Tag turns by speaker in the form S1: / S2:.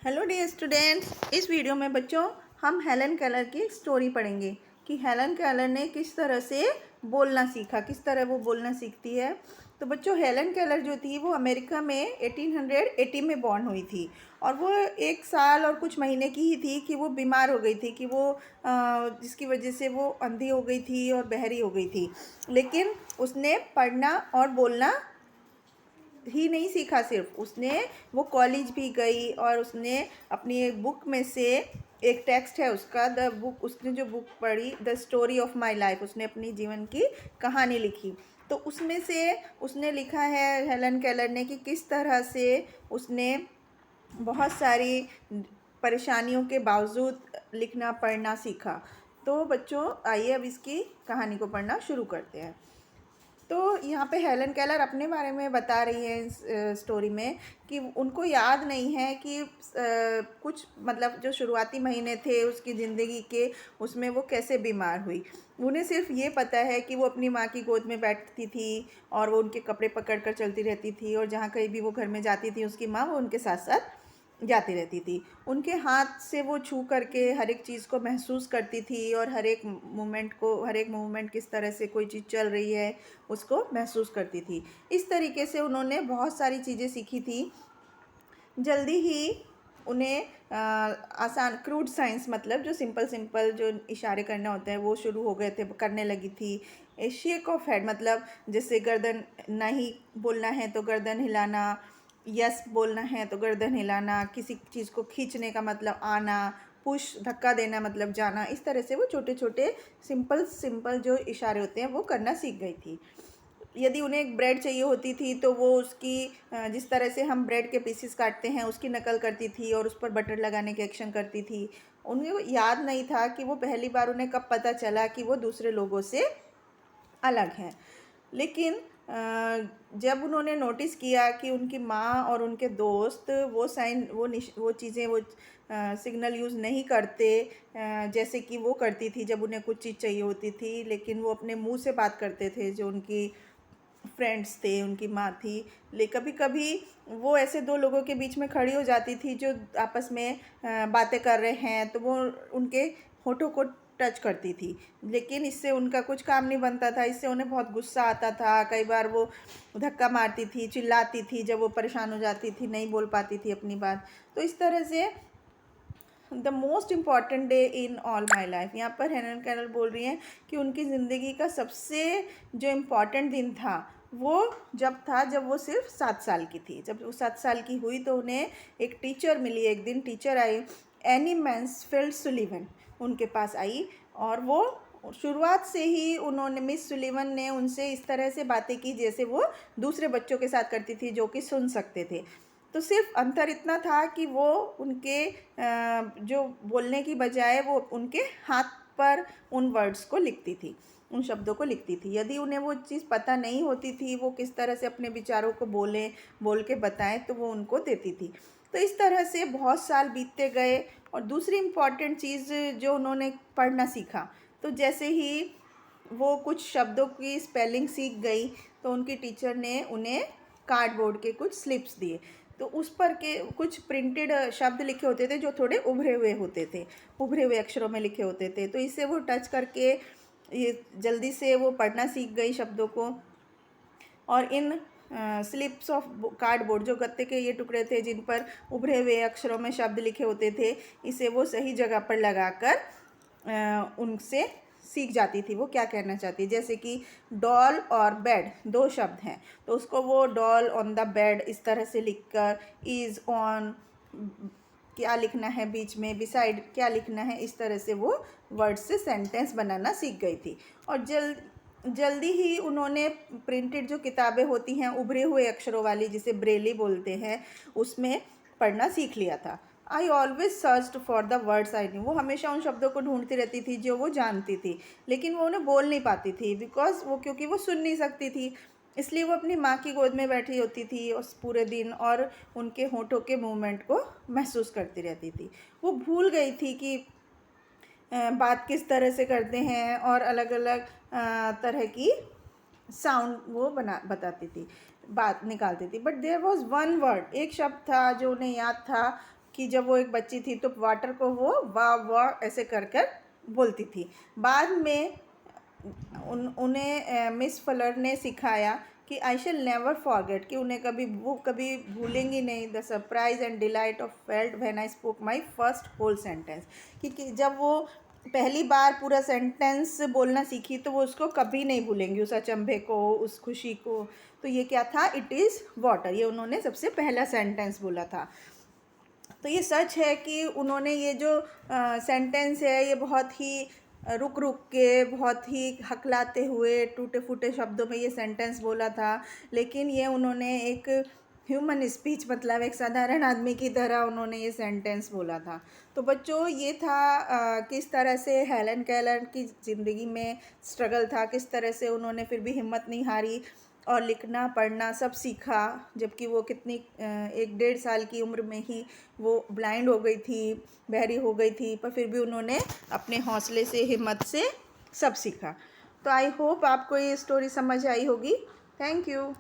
S1: Hello dear students, इस video में बच्चों हम हेलन केलर की स्टोरी पढ़ेंगे कि हेलन केलर ने किस तरह से बोलना सीखा, किस तरह वो बोलना सीखती है। तो बच्चों, हेलन केलर जो थी वो अमेरिका में 1880 में बॉर्न हुई थी और वो 1 साल और कुछ महीने की ही थी कि वो बीमार हो गई थी, कि वो जिसकी वजह से वो अंधी हो गई थी और बहरी हो गई थी। लेकिन उसने पढ़ना और बोलना ही नहीं सीखा, सिर्फ उसने वो कॉलेज भी गई और उसने अपनी एक बुक में से एक टेक्स्ट है उसका, द बुक, उसने जो बुक पढ़ी the story of my life, उसने अपनी जीवन की कहानी लिखी। तो उसमें से उसने लिखा है हेलन केलर ने कि किस तरह से उसने बहुत सारी परेशानियों के बावजूद लिखना पढ़ना सीखा। तो बच्चों, आइए अब इसकी कहानी को पढ़ना शुरू करते हैं। तो यहाँ पे हेलन केलर अपने बारे में बता रही है इस स्टोरी में कि उनको याद नहीं है कि कुछ मतलब जो शुरुआती महीने थे उसकी ज़िंदगी के, उसमें वो कैसे बीमार हुई। उन्हें सिर्फ ये पता है कि वो अपनी माँ की गोद में बैठती थी और वो उनके कपड़े पकड़ कर चलती रहती थी और जहाँ कहीं भी वो घर में जाती थी उसकी माँ वो उनके साथ साथ जाती रहती थी। उनके हाथ से वो छू करके हर एक चीज़ को महसूस करती थी और हर एक मूवमेंट किस तरह से कोई चीज़ चल रही है उसको महसूस करती थी। इस तरीके से उन्होंने बहुत सारी चीज़ें सीखी थी। जल्दी ही उन्हें आसान क्रूड साइंस, मतलब जो सिंपल जो इशारे करना होता है वो शुरू हो गए थे, करने लगी थी। ए शेक ऑफ हेड, मतलब जैसे गर्दन नहीं बोलना है तो गर्दन हिलाना, यस बोलना है तो गर्दन हिलाना, किसी चीज़ को खींचने का मतलब आना, पुश धक्का देना मतलब जाना। इस तरह से वो छोटे छोटे सिंपल जो इशारे होते हैं वो करना सीख गई थी। यदि उन्हें एक ब्रेड चाहिए होती थी तो वो उसकी जिस तरह से हम ब्रेड के पीसेस काटते हैं उसकी नकल करती थी और उस पर बटर लगाने के एक्शन करती थी। उन्हें याद नहीं था कि वो पहली बार उन्हें कब पता चला कि वो दूसरे लोगों से अलग हैं। लेकिन जब उन्होंने नोटिस किया कि उनकी माँ और उनके दोस्त वो चीज़ें वो सिग्नल यूज़ नहीं करते जैसे कि वो करती थी जब उन्हें कुछ चीज़ चाहिए होती थी, लेकिन वो अपने मुंह से बात करते थे, जो उनकी फ्रेंड्स थे, उनकी माँ थी। ले कभी कभी वो ऐसे दो लोगों के बीच में खड़ी हो जाती थी जो आपस में बातें कर रहे हैं, तो वो उनके होठों को टच करती थी। लेकिन इससे उनका कुछ काम नहीं बनता था, इससे उन्हें बहुत गुस्सा आता था। कई बार वो धक्का मारती थी, चिल्लाती थी जब वो परेशान हो जाती थी, नहीं बोल पाती थी अपनी बात। तो इस तरह से the most important day in all my life, यहाँ पर हेलन केलर बोल रही हैं कि उनकी ज़िंदगी का सबसे जो इम्पॉर्टेंट दिन था वो जब वो सिर्फ 7 साल की थी। जब वो 7 साल की हुई तो उन्हें एक टीचर मिली। एक दिन टीचर आई, एनी मैंसफील्ड सुलिवन उनके पास आई और वो शुरुआत से ही उन्होंने, मिस सुलिवन ने उनसे इस तरह से बातें की जैसे वो दूसरे बच्चों के साथ करती थी जो कि सुन सकते थे। तो सिर्फ अंतर इतना था कि वो उनके जो बोलने की बजाय वो उनके हाथ पर उन वर्ड्स को लिखती थी, उन शब्दों को लिखती थी। यदि उन्हें वो चीज़ पता नहीं होती थी वो किस तरह से अपने विचारों को बोल के बताएं, तो वो उनको देती थी। तो इस तरह से बहुत साल बीतते गए और दूसरी इम्पॉर्टेंट चीज़ जो उन्होंने पढ़ना सीखा, तो जैसे ही वो कुछ शब्दों की स्पेलिंग सीख गई तो उनकी टीचर ने उन्हें कार्डबोर्ड के कुछ स्लिप्स दिए। तो उस पर के कुछ प्रिंटेड शब्द लिखे होते थे जो थोड़े उभरे हुए होते थे, उभरे हुए अक्षरों में लिखे होते थे। तो इससे वो टच करके ये जल्दी से वो पढ़ना सीख गई शब्दों को। और इन स्लिप्स ऑफ कार्डबोर्ड, जो गत्ते के ये टुकड़े थे जिन पर उभरे हुए अक्षरों में शब्द लिखे होते थे, इसे वो सही जगह पर लगाकर उनसे सीख जाती थी वो क्या कहना चाहती है। जैसे कि डॉल और बेड, दो शब्द हैं, तो उसको वो डॉल ऑन द बेड इस तरह से लिखकर, इज़ ऑन क्या लिखना है बीच में, बिसाइड क्या लिखना है, इस तरह से वो वर्ड से सेंटेंस बनाना सीख गई थी। और जल्दी ही उन्होंने प्रिंटेड जो किताबें होती हैं उभरे हुए अक्षरों वाली, जिसे ब्रेली बोलते हैं, उसमें पढ़ना सीख लिया था। I always searched for the words I knew, वो हमेशा उन शब्दों को ढूंढती रहती थी जो वो जानती थी, लेकिन वो उन्हें बोल नहीं पाती थी क्योंकि वो सुन नहीं सकती थी। इसलिए वो अपनी माँ की गोद में बैठी होती थी उस पूरे दिन और उनके होठों के मूवमेंट को महसूस करती रहती थी। वो भूल गई थी कि बात किस तरह से करते हैं और अलग अलग तरह की साउंड वो बताती थी, बात निकालती थी। But there was one word, एक शब्द था जो उन्हें याद था कि जब वो एक बच्ची थी तो वाटर को वो वाह वाह ऐसे कर कर बोलती थी। बाद में उन्हें मिस फलर ने सिखाया कि आई शैल नेवर फॉरगेट, कि उन्हें कभी भूलेंगी नहीं the surprise and delight of felt when I spoke my first whole sentence, कि जब वो पहली बार पूरा सेंटेंस बोलना सीखी तो वो उसको कभी नहीं भूलेंगी, उस अचंभे को, उस खुशी को। तो ये क्या था? It is water. ये उन्होंने सबसे पहला सेंटेंस बोला था। तो ये सच है कि उन्होंने ये जो सेंटेंस है ये बहुत ही रुक रुक के, बहुत ही हकलाते हुए, टूटे फूटे शब्दों में ये सेंटेंस बोला था, लेकिन ये उन्होंने एक ह्यूमन स्पीच, मतलब एक साधारण आदमी की तरह उन्होंने ये सेंटेंस बोला था। तो बच्चों ये था किस तरह से हेलन केलर की ज़िंदगी में स्ट्रगल था, किस तरह से उन्होंने फिर भी हिम्मत नहीं हारी और लिखना पढ़ना सब सीखा, जबकि वो कितनी 1-1.5 साल की उम्र में ही वो ब्लाइंड हो गई थी, बहरी हो गई थी, पर फिर भी उन्होंने अपने हौसले से, हिम्मत से सब सीखा। तो आई होप आपको ये स्टोरी समझ आई होगी। Thank you.